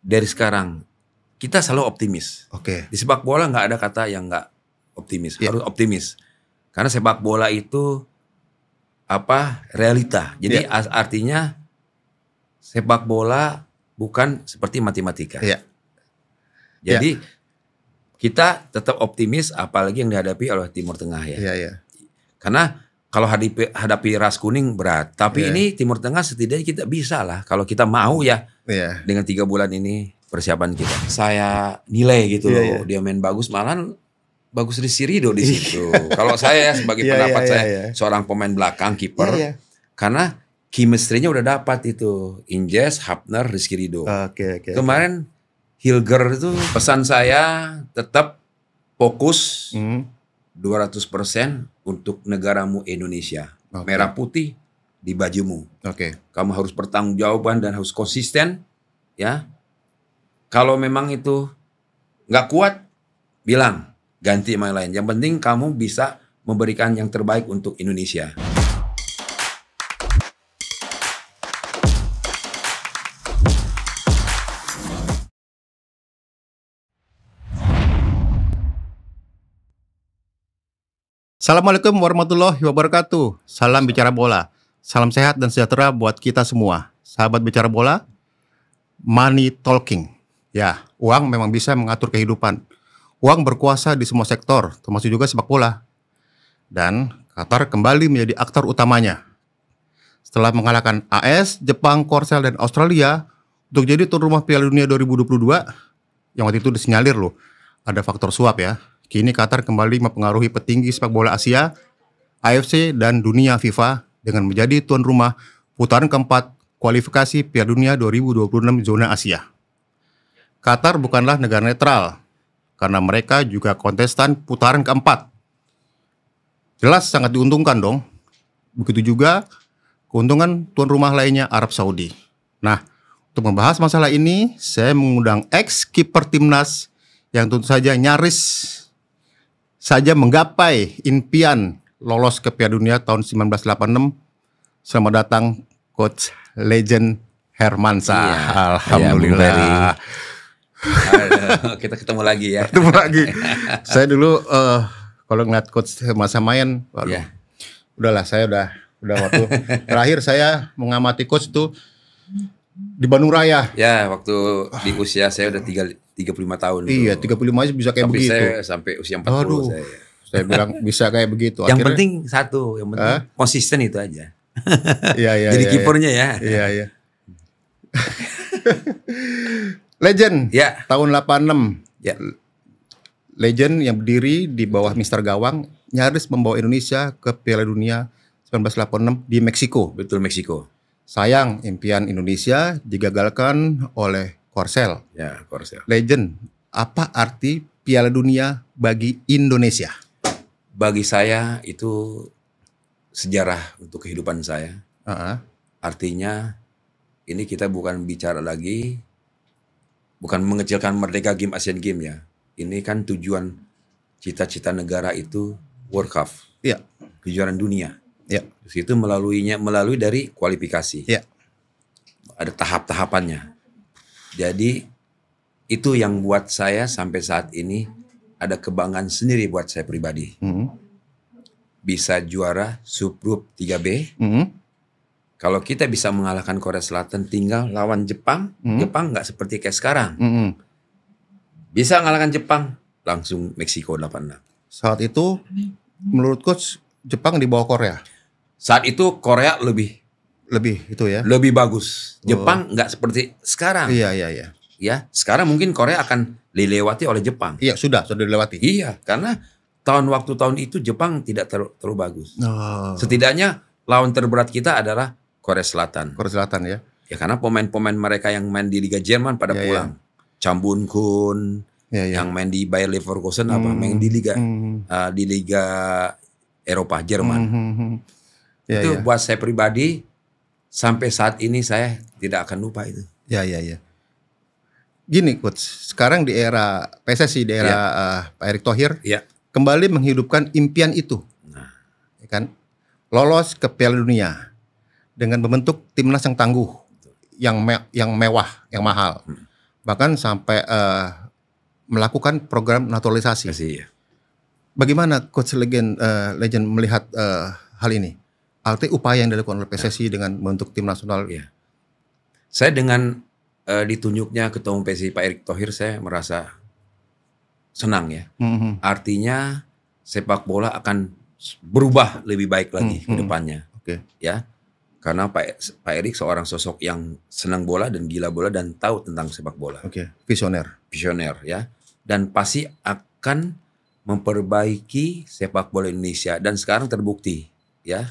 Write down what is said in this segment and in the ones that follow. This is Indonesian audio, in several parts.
dari sekarang kita selalu optimis. Oke. Di sepak bola nggak ada kata yang nggak optimis, harus optimis. Karena sepak bola itu realita. Jadi artinya sepak bola bukan seperti matematika. Jadi kita tetap optimis, apalagi yang dihadapi oleh Timur Tengah ya. Karena kalau hadapi ras kuning berat, tapi ini Timur Tengah setidaknya kita bisa lah kalau kita mau dengan 3 bulan ini persiapan kita. Saya nilai gitu loh, dia main bagus, malahan bagus Rizky Ridho di situ. Kalau saya sebagai pendapat saya seorang pemain belakang kiper, karena chemistry-nya udah dapat itu, Injes, Hapner, Rizky Ridho. Kemarin Hilger itu pesan saya tetap fokus 200% untuk negaramu Indonesia. Merah putih di bajumu. Kamu harus bertanggung-jawaban dan harus konsisten ya. Kalau memang itu nggak kuat, bilang ganti sama yang lain. Yang penting kamu bisa memberikan yang terbaik untuk Indonesia. Assalamualaikum warahmatullahi wabarakatuh. Salam bicara bola. Salam sehat dan sejahtera buat kita semua. Sahabat bicara bola, money talking. Ya, uang memang bisa mengatur kehidupan. Uang berkuasa di semua sektor, termasuk juga sepak bola. Dan Qatar kembali menjadi aktor utamanya. Setelah mengalahkan AS, Jepang, Korsel, dan Australia untuk jadi tuan rumah Piala Dunia 2022, yang waktu itu disinyalir loh, ada faktor suap ya. Kini Qatar kembali mempengaruhi petinggi sepak bola Asia, AFC, dan dunia FIFA dengan menjadi tuan rumah putaran keempat kualifikasi Piala Dunia 2026 zona Asia. Qatar bukanlah negara netral, karena mereka juga kontestan putaran keempat. Jelas sangat diuntungkan dong. Begitu juga keuntungan tuan rumah lainnya Arab Saudi. Nah, untuk membahas masalah ini, saya mengundang ex-kiper timnas yang tentu saja nyaris saja menggapai impian lolos ke Piala Dunia tahun 1986. Selamat datang Coach Legend Hermansyah. Alhamdulillah. Kita ketemu lagi ya. Ketemu lagi. Saya dulu kalau ngeliat Coach Hermansyah main, udahlah saya udah waktu terakhir saya mengamati Coach tuh di Bandung Raya. Ya, waktu di usia saya udah 35 tahun. Iya, 35 aja bisa kayak begitu. Tapi saya sampai usia 40 saya bilang bisa kayak begitu. Yang penting satu, yang penting konsisten itu aja. Iya. Jadi kipernya ya. Iya. Legend tahun 86. Ya. Legend yang berdiri di bawah Mister Gawang nyaris membawa Indonesia ke Piala Dunia 1986 di Meksiko. Betul, Meksiko. Sayang impian Indonesia digagalkan oleh Korsel. Ya, Korsel. Legend, apa arti Piala Dunia bagi Indonesia? Bagi saya itu sejarah untuk kehidupan saya. Artinya ini kita bukan bicara lagi, bukan mengecilkan merdeka game Asian Games ya. Ini kan tujuan cita-cita negara itu World Cup. Iya. Kejuaraan dunia. Ya. Terus itu melalui dari kualifikasi. Ya. Ada tahap-tahapannya. Jadi itu yang buat saya sampai saat ini ada kebanggaan sendiri buat saya pribadi. Bisa juara subgrup 3B. Kalau kita bisa mengalahkan Korea Selatan, tinggal lawan Jepang. Jepang nggak seperti kayak sekarang. Bisa mengalahkan Jepang, langsung Meksiko 86. Saat itu menurut Coach Jepang di bawah Korea. Saat itu Korea lebih itu ya. Lebih bagus. Jepang nggak seperti sekarang. Iya. Ya, sekarang mungkin Korea akan dilewati oleh Jepang. Iya, sudah dilewati. Iya, karena tahun itu Jepang tidak terlalu bagus. Setidaknya lawan terberat kita adalah Korea Selatan. Korea Selatan ya. Ya karena pemain-pemain mereka yang main di Liga Jerman pada pulang. Cham Bun Kun, yang main di Bayer Leverkusen main di Liga Eropa Jerman. Itu buat saya pribadi sampai saat ini saya tidak akan lupa itu. Ya. Gini Coach, sekarang di era PSSI, di era Pak Erick Thohir, kembali menghidupkan impian itu. Ya kan? Lolos ke Piala Dunia dengan membentuk timnas yang tangguh, yang mewah, yang mahal. bahkan sampai melakukan program naturalisasi. Ya. Bagaimana Coach Legend melihat hal ini? Artinya upaya yang dilakukan oleh PSSI dengan membentuk tim nasional. Ya. Saya dengan ditunjuknya Ketua Umum PSSI Pak Erick Thohir, saya merasa senang ya. Artinya sepak bola akan berubah lebih baik lagi ke depannya. Ya. Karena Pak Erick seorang sosok yang senang bola dan gila bola dan tahu tentang sepak bola. Visioner ya. Dan pasti akan memperbaiki sepak bola Indonesia, dan sekarang terbukti ya.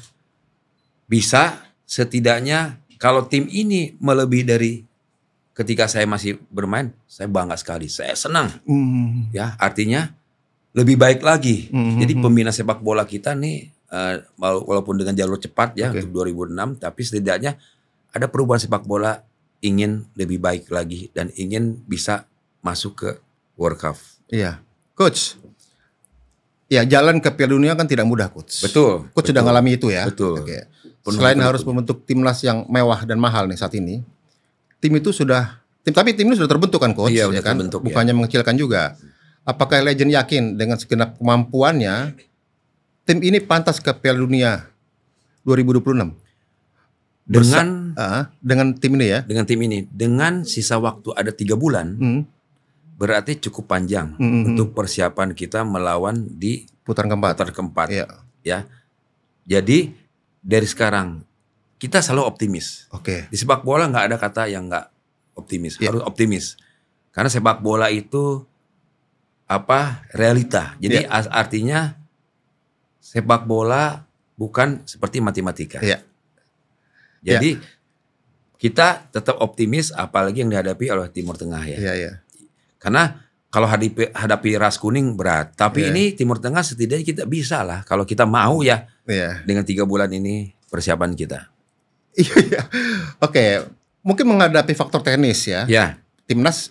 Bisa setidaknya kalau tim ini melebihi dari ketika saya masih bermain, saya bangga sekali, saya senang. Ya, artinya lebih baik lagi. Jadi pembina sepak bola kita nih walaupun dengan jalur cepat ya untuk 2006, tapi setidaknya ada perubahan sepak bola ingin lebih baik lagi dan ingin bisa masuk ke World Cup. Iya, Coach. Ya, jalan ke Piala Dunia kan tidak mudah, Coach. Betul. Coach sudah mengalami itu ya. Betul. Selain harus membentuk timnas yang mewah dan mahal nih saat ini, tapi tim ini sudah terbentuk kan, Coach? Iya, ya kan? terbentuk, bukannya mengecilkan juga. Apakah Legend yakin dengan segenap kemampuannya tim ini pantas ke Piala Dunia 2026? Dengan tim ini ya? Dengan tim ini, dengan sisa waktu ada 3 bulan, berarti cukup panjang untuk persiapan kita melawan di putaran keempat. Ya. Jadi dari sekarang kita selalu optimis. Di sepak bola nggak ada kata yang nggak optimis, harus optimis. Karena sepak bola itu realita. Jadi artinya sepak bola bukan seperti matematika. Jadi kita tetap optimis, apalagi yang dihadapi oleh Timur Tengah ya. Karena kalau hadapi ras kuning berat, tapi ini Timur Tengah setidaknya kita bisa lah kalau kita mau ya. Dengan 3 bulan ini persiapan kita. Mungkin menghadapi faktor teknis ya. Timnas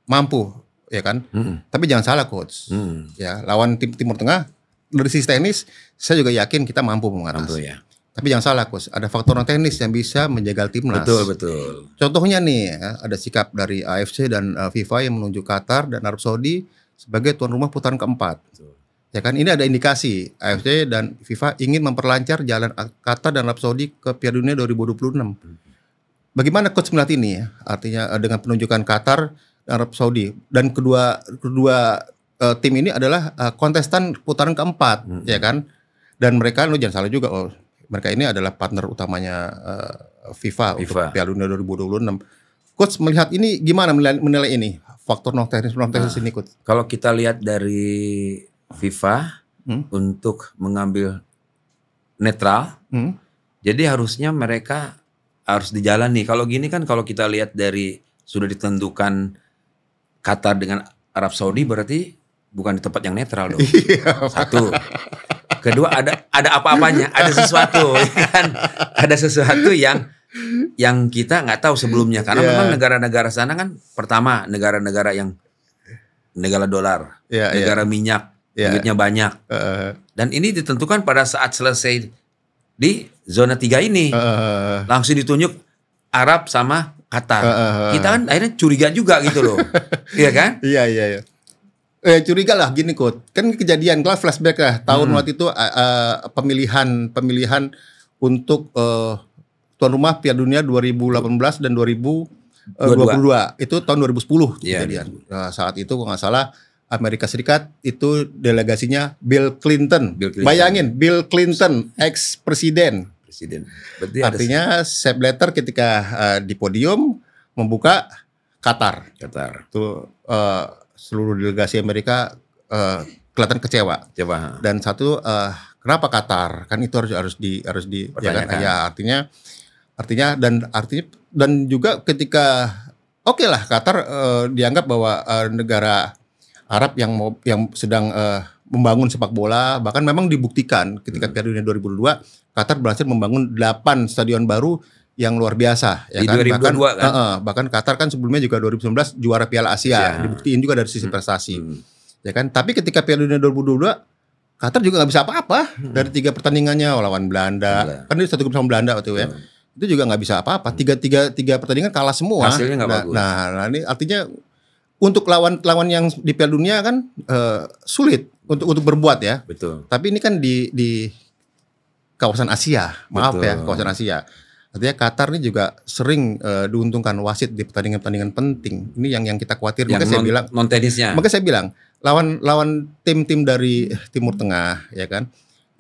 mampu ya kan. Tapi jangan salah, Coach. Ya, lawan tim Timur Tengah dari sisi teknis saya juga yakin kita mampu mengatasi. Tapi jangan salah, Coach, ada faktor non teknis yang bisa menjagal timnas. Betul. Contohnya nih ya, ada sikap dari AFC dan FIFA yang menunjuk Qatar dan Arab Saudi sebagai tuan rumah putaran keempat. Ya kan, ini ada indikasi AFC dan FIFA ingin memperlancar jalan Qatar dan Arab Saudi ke Piala Dunia 2026. Bagaimana Coach melihat ini ya? Artinya dengan penunjukan Qatar dan Arab Saudi, dan kedua tim ini adalah kontestan putaran keempat, ya kan? Dan mereka, lo jangan salah juga, mereka ini adalah partner utamanya FIFA untuk Piala Dunia 2026. Coach melihat ini gimana menilai ini? Faktor non teknis ini, Coach. Kalau kita lihat dari FIFA untuk mengambil netral, jadi harusnya mereka harus dijalani. Kalau gini kan, kalau kita lihat dari sudah ditentukan Qatar dengan Arab Saudi, berarti bukan di tempat yang netral dong. Satu. Kedua, ada apa-apanya, ada sesuatu, kan? Ada sesuatu yang kita nggak tahu sebelumnya, karena memang negara-negara sana kan, pertama negara-negara yang negara dolar, negara minyak, duitnya banyak, dan ini ditentukan pada saat selesai di zona 3 ini, langsung ditunjuk Arab sama Qatar. Kita kan akhirnya curiga juga gitu loh, iya kan? Iya. Curiga lah gini, Coach. Kan kejadian kelas flashback lah tahun waktu itu pemilihan untuk tuan rumah Piala Dunia 2018 dan 2022. Itu tahun 2010 kejadian. Saat itu kalau nggak salah Amerika Serikat itu delegasinya Bill Clinton. Bayangin, Bill Clinton, ex presiden. Artinya Sepp Blatter ketika di podium membuka Qatar. Itu seluruh delegasi Amerika kelihatan kecewa. Dan satu, kenapa Qatar? Kan itu harus di ya kan? Ya, artinya dan juga ketika lah Qatar dianggap bahwa negara Arab yang sedang membangun sepak bola, bahkan memang dibuktikan ketika Piala Dunia 2002 Qatar berhasil membangun 8 stadion baru yang luar biasa ya di kan. 2022 kan. Bahkan Qatar kan sebelumnya juga 2019 juara Piala Asia, dibuktiin juga dari sisi prestasi. Ya kan, tapi ketika Piala Dunia 2022 Qatar juga nggak bisa apa-apa dari 3 pertandingannya lawan Belanda. Kan dia 1 grup sama Belanda waktu itu ya. Itu juga nggak bisa apa-apa. Tiga pertandingan kalah semua. Hasilnya nggak bagus. Nah, ini artinya untuk lawan yang di Piala Dunia kan sulit untuk berbuat ya. Betul. Tapi ini kan di kawasan Asia, maaf Betul. ya, kawasan Asia. Artinya Qatar ini juga sering diuntungkan wasit di pertandingan-pertandingan penting. Ini yang kita khawatir. Makanya saya bilang non tenisnya. Makanya saya bilang lawan tim-tim dari Timur Tengah ya kan.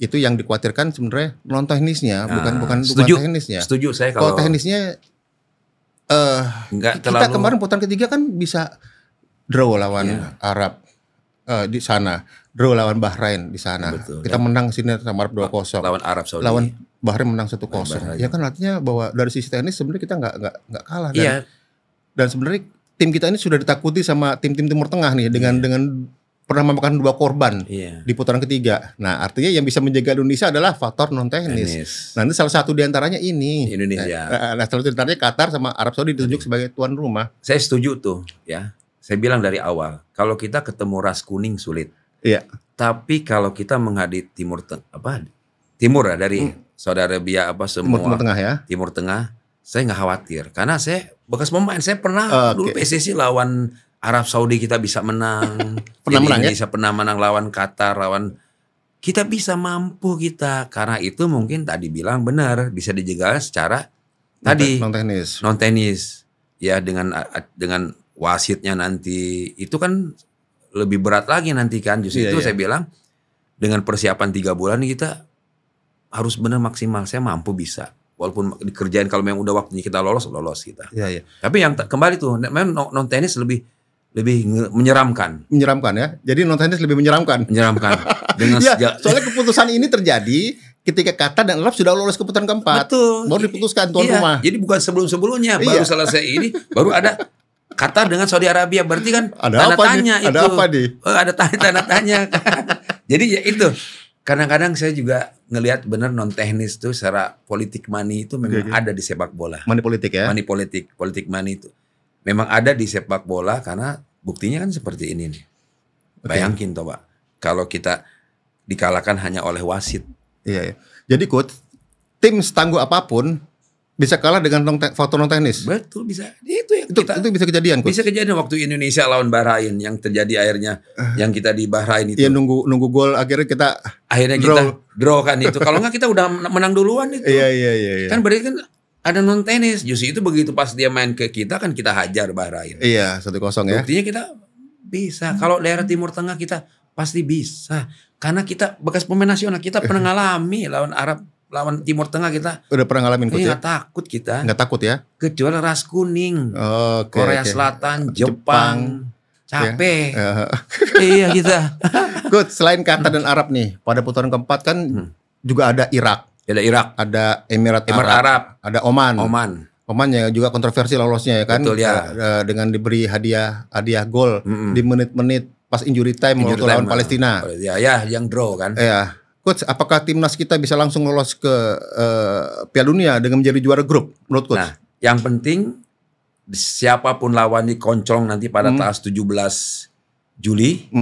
Itu yang dikhawatirkan sebenarnya non teknisnya, bukan teknisnya. Setuju saya kalau teknisnya kita terlalu... kemarin putaran ketiga kan bisa draw lawan Arab di sana, draw lawan Bahrain di sana. Betul, kita menang sini sama Arab 2-0. Lawan Arab Saudi. Lawan Bahrain menang 1-0. Ya kan artinya bahwa dari sisi teknis sebenarnya kita nggak kalah. Dan sebenarnya tim kita ini sudah ditakuti sama tim-tim Timur Tengah nih dengan pernah memakan 2 korban di putaran ketiga. Nah, artinya yang bisa menjaga Indonesia adalah faktor non teknis. Nanti salah satu diantaranya ini Indonesia. Nah, salah satu diantaranya Qatar sama Arab Saudi ditunjuk sebagai tuan rumah. Saya setuju tuh, ya. Saya bilang dari awal, kalau kita ketemu ras kuning sulit. Iya. Tapi kalau kita menghadapi Timur ya dari Saudi Arabia semua Timur Tengah ya. Timur Tengah, saya nggak khawatir karena saya bekas pemain. Saya pernah dulu PSSI lawan Arab Saudi kita bisa menang. Indonesia pernah menang lawan Qatar, kita bisa mampu kita. Karena itu mungkin tadi bilang benar bisa dijaga secara non tenis. Ya dengan wasitnya nanti itu kan lebih berat lagi nanti kan. Justru itu saya bilang dengan persiapan 3 bulan kita harus benar maksimal. Saya mampu bisa. Walaupun dikerjain kalau memang udah waktunya kita lolos kita. Iya. Tapi yang kembali tuh memang non tenis lebih menyeramkan. Menyeramkan ya. Jadi non tenis lebih menyeramkan. Dengan soalnya keputusan ini terjadi ketika Qatar dan Arab sudah lolos ke putaran keempat. Betul. Baru diputuskan tuan rumah. Jadi bukan sebelum-sebelumnya baru selesai ini baru ada Qatar dengan Saudi Arabia. Berarti kan ada tanda tanya itu. Ada apa nih? Ada tanda tanya. Jadi ya itu. Kadang-kadang saya juga ngelihat benar non teknis tuh secara politik money itu memang ada di sepak bola. Money politik ya. Politik money itu memang ada di sepak bola karena buktinya kan seperti ini nih. Bayangin toh Pak, kalau kita dikalahkan hanya oleh wasit. Iya. Jadi coach, tim setangguh apapun bisa kalah dengan faktor non teknis. Betul, bisa. Itu bisa kejadian, coach. Bisa kejadian waktu Indonesia lawan Bahrain yang terjadi akhirnya yang kita di Bahrain itu. Iya, nunggu gol akhirnya kita draw kan itu. Kalau enggak kita udah menang duluan itu. Iya. Kan berarti kan ada non tenis. Justru itu begitu pas dia main ke kita kan kita hajar Bahrain. Iya, 1-0 ya. Buktinya kita bisa. Kalau daerah Timur Tengah kita pasti bisa. Karena kita bekas pemain nasional, kita pernah ngalami lawan Arab, lawan Timur Tengah kita. Udah pernah ngalamin coach ya? Nggak takut kita. Nggak takut ya? Kecuali ras kuning. Korea Selatan, Jepang. Capek. Iya kita. Coach, selain Qatar dan Arab nih, pada putaran keempat kan juga ada Irak. Ada Irak. Ada Emirat Arab. Ada Oman yang juga kontroversi lolosnya ya kan. Betul ya. Dengan diberi hadiah gol di menit-menit pas injury time waktu lawan Palestina. Ya, yang draw kan. Iya. Coach, apakah timnas kita bisa langsung lolos ke Piala Dunia dengan menjadi juara grup menurut coach? Nah, yang penting siapapun lawan di Koncong nanti pada tanggal 17 Juli.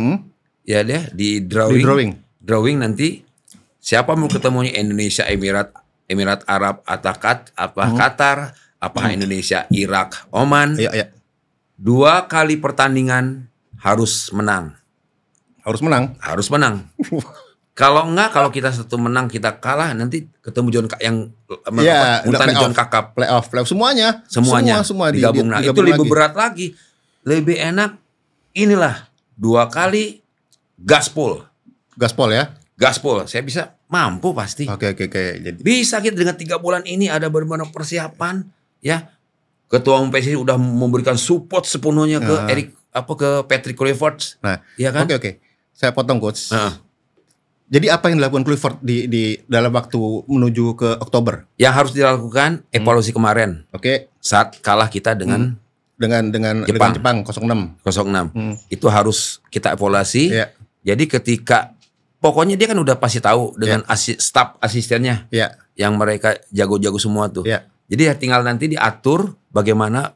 Ya deh di drawing nanti siapa mau ketemunya Indonesia Emirat Arab atau Qatar, Indonesia Irak, Oman. Iya. 2 kali pertandingan harus menang. Harus menang. Kalau kita satu menang kita kalah nanti ketemu John Kakap playoff semuanya digabung. Nah, itu lebih berat lagi. Lebih enak inilah 2 kali gaspol ya. Gaspol, saya bisa mampu pasti. Oke. Jadi bisa kita dengan 3 bulan ini ada benar-benar persiapan ya. Ketua umum PSSI udah memberikan support sepenuhnya ke Patrick Kluivert. Nah, ya kan? Oke. Saya potong coach. Jadi apa yang dilakukan Kluivert di dalam waktu menuju ke Oktober? Yang harus dilakukan evaluasi kemarin. Oke. Saat kalah kita dengan Jepang 0-6. Itu harus kita evaluasi. Yeah. Jadi ketika pokoknya dia kan udah pasti tahu dengan staf asistennya. Yang mereka jago-jago semua tuh. Jadi ya tinggal nanti diatur bagaimana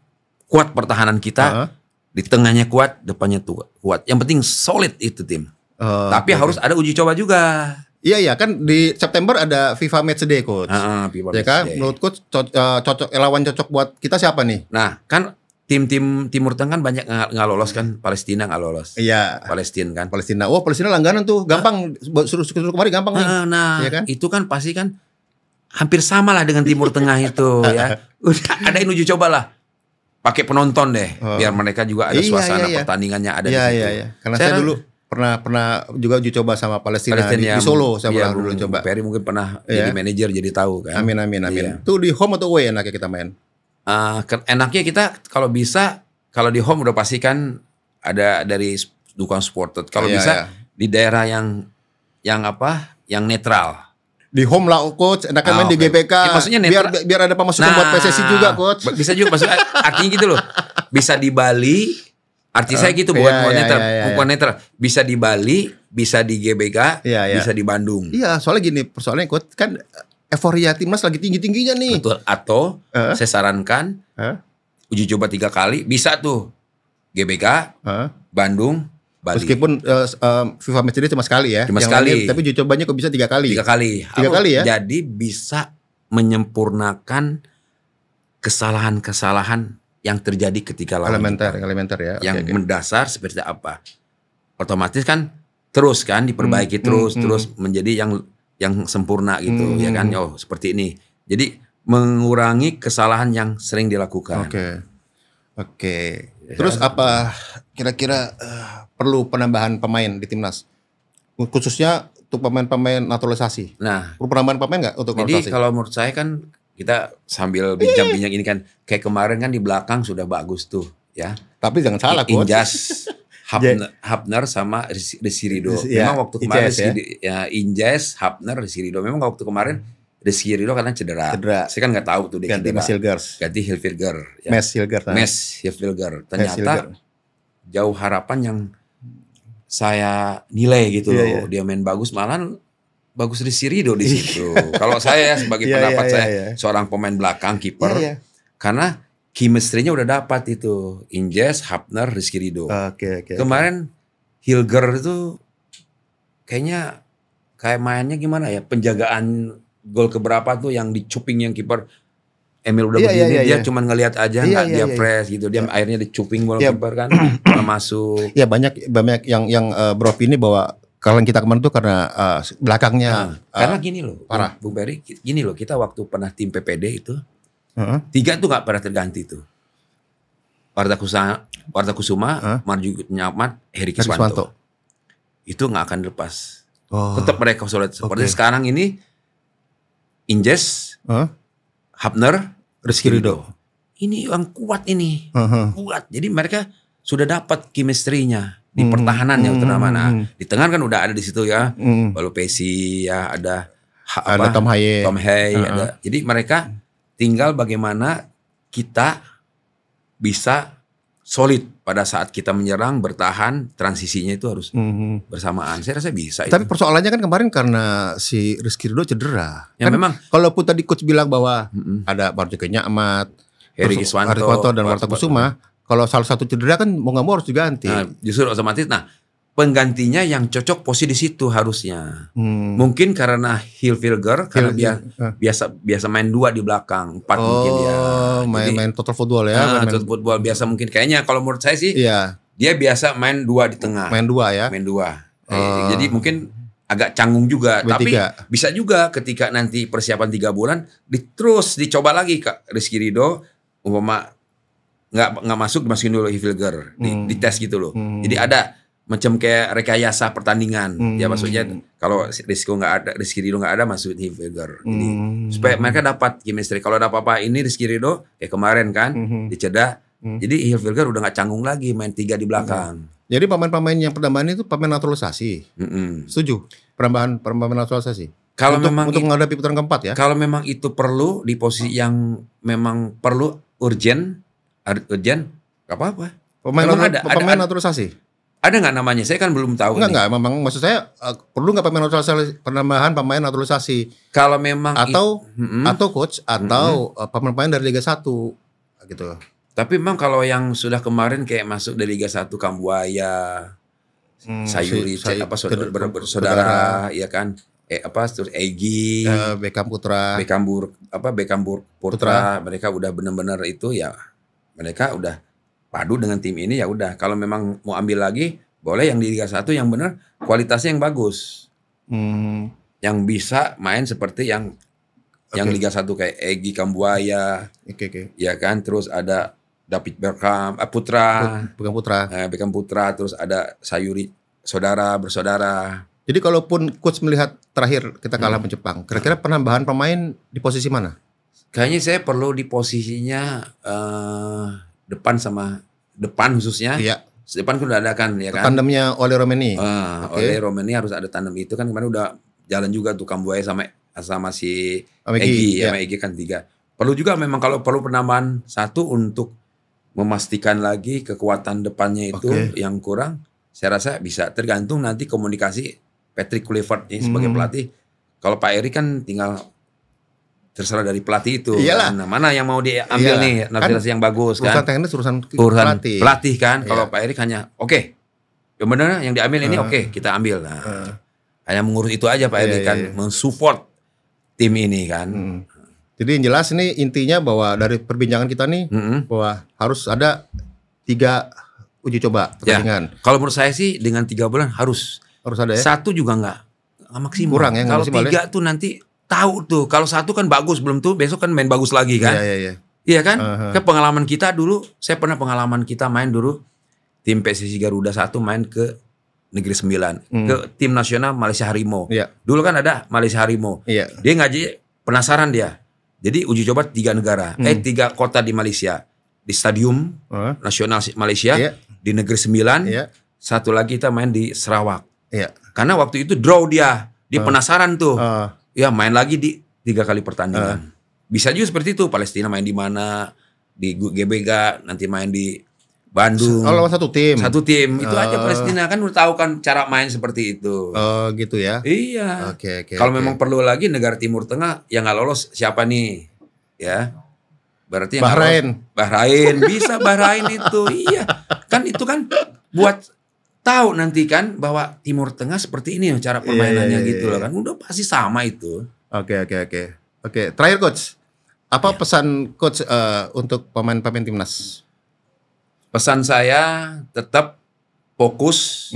kuat pertahanan kita. Di tengahnya kuat, depannya kuat. Yang penting solid itu tim. Tapi harus ada uji coba juga. Iya kan di September ada FIFA Matchday coach. FIFA ya kan? Menurut coach lawan cocok buat kita siapa nih? Nah kan tim-tim Timur Tengah kan banyak nggak lolos kan, Palestina nggak lolos. Iya. Palestina kan. Palestina. Oh, Palestina langganan tuh, gampang. Suruh kemarin gampang nih. Nah, ya kan? Itu kan pasti kan hampir sama lah dengan Timur Tengah itu ya. Udah adain uji coba lah. Pakai penonton deh, biar mereka juga ada suasana pertandingannya ada di situ. Iya. Karena saya dulu pernah juga uji coba sama Palestina di Solo, saya pernah dulu coba. Peri mungkin pernah jadi manajer, jadi tahu kan. Amin. Itu di home atau away enaknya kita main? Enaknya kita kalau bisa, kalau di home udah pasti kan ada dari dukungan supporter. Kalau bisa di daerah yang netral. Di home lah coach, enakan main di GBK. Maksudnya biar ada pemasukan buat PSSI juga coach. Bisa juga, maksudnya artinya gitu loh. Bisa di Bali. Arti saya gitu, bukan netral. Bisa di Bali, bisa di GBK, bisa di Bandung. Iya, soalnya gini, persoalannya coach kan euforia timnas lagi tinggi-tingginya nih. Betul. Atau saya sarankan uji coba 3 kali, bisa tuh GBK, Bandung, Bali. Meskipun FIFA match day cuma sekali ya. Cuma sekali. Tapi uji cobanya kok bisa 3 kali. 3 kali. 3 kali ya. Jadi bisa menyempurnakan kesalahan-kesalahan yang terjadi ketika lawan elementer ya. Yang mendasar seperti apa. Otomatis kan terus kan diperbaiki terus menjadi yang sempurna gitu ya kan. Oh, seperti ini. Jadi mengurangi kesalahan yang sering dilakukan. Oke. Terus apa kira-kira perlu penambahan pemain di timnas? Khususnya untuk pemain-pemain naturalisasi. Nah, perlu penambahan pemain nggak untuk naturalisasi? Jadi kalau menurut saya kan kita sambil bincang-bincang ini kan kayak kemarin kan di belakang sudah bagus tuh ya. Tapi jangan salah coach. Injas, Hapner sama Rizky Ridho. Memang waktu kemarin Injas, Hapner, Rizky Ridho. Memang waktu kemarin Rizky Ridho karena cedera. Saya kan nggak tahu tuh dia ganti cedera. Ganti Hilfiger. Ya. Mes Hilfiger. Ternyata jauh harapan yang saya nilai gitu loh. Dia main bagus, malah bagus Rizky Ridho di situ. Kalau saya sebagai pendapat saya seorang pemain belakang kiper, karena chemistry-nya udah dapat itu Injes, Hapner, Rizky Ridho. Kemarin Hilger itu kayaknya kayak mainnya gimana ya, penjagaan gol keberapa tuh yang dicuping yang kiper Emil udah begini dia cuma ngelihat aja nggak dia press gitu, dia akhirnya dicuping bola kiper kan nggak masuk. Ya banyak yang beropini bahwa kalau kita kemarin tuh karena belakangnya karena gini loh parah Bung Peri, gini loh, kita waktu pernah tim PPD itu 3 tuh nggak pernah terganti tuh. Warta Kusuma, Marjuki Ahmad, Heri Kiswanto. Itu nggak akan lepas. Tetap mereka solid seperti sekarang ini. Injes, Hapner, Rizky Ridho. Ini yang kuat ini, kuat. Jadi mereka sudah dapat chemistry-nya di pertahanannya utama. Nah, di tengah kan udah ada di situ ya. Lalu Pesi ya, ada Tom Haye, ada. Jadi mereka tinggal bagaimana kita bisa solid pada saat kita menyerang, bertahan, transisinya itu harus bersamaan. Saya rasa bisa. Tapi persoalannya kan kemarin karena si Rizky Ridho cedera. Ya kan memang. Kalaupun tadi coach bilang bahwa ada Marjuki Ahmad, Heri Kiswanto dan Warta Kusuma, kalau salah satu cedera kan mau nggak mau harus diganti. Nah, justru otomatis. Nah, penggantinya yang cocok posisi di situ harusnya. Mungkin karena Hilfiger karena biasa main 2 di belakang, 4 mungkin ya. Main total football ya. Total football biasa mungkin kayaknya kalau menurut saya sih. Dia biasa main 2 di tengah. Main 2 ya. Main 2. Jadi mungkin agak canggung juga, tapi bisa juga ketika nanti persiapan 3 bulan terus dicoba lagi Kak Rizky Ridho umpama nggak masuk, dimasukin dulu Hilfiger di tes gitu loh. Jadi ada macam kayak rekayasa pertandingan. Ya maksudnya kalau Rizky Ridho nggak ada, masuk Hilfiger. Jadi supaya mereka dapat chemistry. Kalau ada apa-apa ini Rizky Ridho kayak kemarin kan diceda. Jadi Hilfiger udah nggak canggung lagi main 3 di belakang. Jadi pemain-pemain yang penambahan itu pemain naturalisasi. Setuju? Penambahan pemain naturalisasi. Kalau untuk menghadapi putaran keempat ya. Kalau memang itu perlu di posisi yang memang perlu urgent, gak apa-apa. Pemain naturalisasi. Ada nggak namanya? Saya kan belum tahu. Enggak. Memang maksud saya perlu nggak pemain naturalisasi, penambahan pemain naturalisasi? Kalau memang atau coach atau pemain dari Liga 1 gitu. Tapi memang kalau yang sudah kemarin kayak masuk dari Liga 1 Kambuaya, Sayuri, bersaudara, ya kan? Terus Egi, Beckham Putra, Beckham Putra, mereka udah benar-benar itu ya. Mereka udah padu dengan tim ini ya udah. Kalau memang mau ambil lagi, boleh yang di Liga 1 yang benar kualitasnya yang bagus. Yang bisa main seperti yang Liga 1 kayak Egy Kambuaya. Ya kan, terus ada David Beckham Beckham Putra, terus ada Sayuri bersaudara. Jadi kalaupun coach melihat terakhir kita kalah sama Jepang, kira-kira penambahan pemain di posisi mana? Kayaknya saya perlu di posisinya depan khususnya. Iya. Depan kan udah ada kan ya kan. Tandemnya Ole Romeni. Ole Romeni harus ada tandem itu kan, kemarin udah jalan juga tuh Kambuaya sama si Egy kan 3. Perlu juga memang kalau perlu penambahan 1 untuk memastikan lagi kekuatan depannya itu yang kurang. Saya rasa bisa, tergantung nanti komunikasi Patrick Kluivert ini sebagai pelatih. Kalau Pak Eri kan tinggal terserah dari pelatih itu. Kan. Nah, mana yang mau diambil nih naturalisasi yang bagus kan? Urusan teknis urusan pelatih kan. Kalau Pak Eri hanya yang benar yang diambil ini kita ambil. Nah, hanya mengurus itu aja Pak Eri kan, mensupport tim ini kan. Jadi yang jelas ini intinya bahwa dari perbincangan kita nih bahwa harus ada 3 uji coba pertandingan. Kalau menurut saya sih dengan 3 bulan harus ada ya. 1 juga nggak maksimal. Kurang ya. Kalau 3 tuh nanti tahu tuh. Kalau 1 kan bagus, belum tuh besok kan main bagus lagi kan. Iya kan? Kan pengalaman kita dulu, saya pernah pengalaman kita main dulu tim PSSI Garuda 1 main ke Negeri 9 ke tim nasional Malaysia Harimau. Dulu kan ada Malaysia Harimau. Dia ngaji penasaran dia. Jadi uji coba 3 negara, 3 kota di Malaysia. Di Stadium Nasional Malaysia, di Negeri 9, 1 lagi kita main di Sarawak. Karena waktu itu draw dia penasaran tuh. Ya main lagi di 3 kali pertandingan. Bisa juga seperti itu, Palestina main di mana, di GBK, nanti main di Bandung. Lawan 1 tim. 1 tim, itu aja Palestina kan udah tahu kan cara main seperti itu. Gitu ya. Iya. Kalau memang perlu lagi negara Timur Tengah yang nggak lolos siapa nih? Ya. Berarti Bahrain bisa Bahrain itu. Iya. Kan itu kan buat tahu nanti kan bahwa Timur Tengah seperti ini cara permainannya gitu loh kan. Udah pasti sama itu. Oke. Terakhir coach. Apa pesan coach untuk pemain-pemain timnas? Pesan saya tetap fokus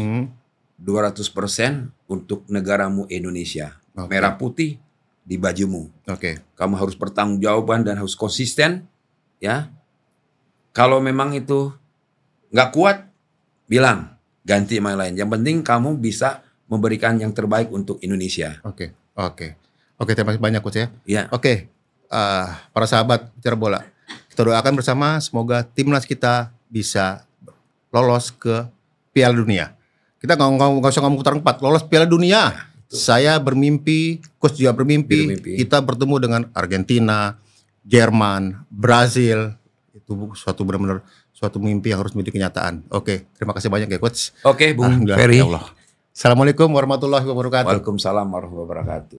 200% untuk negaramu Indonesia. Merah putih di bajumu. Kamu harus bertanggung-jawaban dan harus konsisten, ya. Kalau memang itu nggak kuat, bilang ganti main lain. Yang penting kamu bisa memberikan yang terbaik untuk Indonesia. Oke, terima kasih banyak coach ya. Iya. Para sahabat bicara bola, kita doakan bersama semoga timnas kita bisa lolos ke Piala Dunia. Kita nggak usah ngomong putaran 4, lolos Piala Dunia. Saya bermimpi, coach juga bermimpi, kita bertemu dengan Argentina, Jerman, Brazil. Itu benar-benar suatu mimpi yang harus menjadi kenyataan. Terima kasih banyak ya coach. Bung Ferry. Assalamualaikum warahmatullahi wabarakatuh. Waalaikumsalam warahmatullahi wabarakatuh.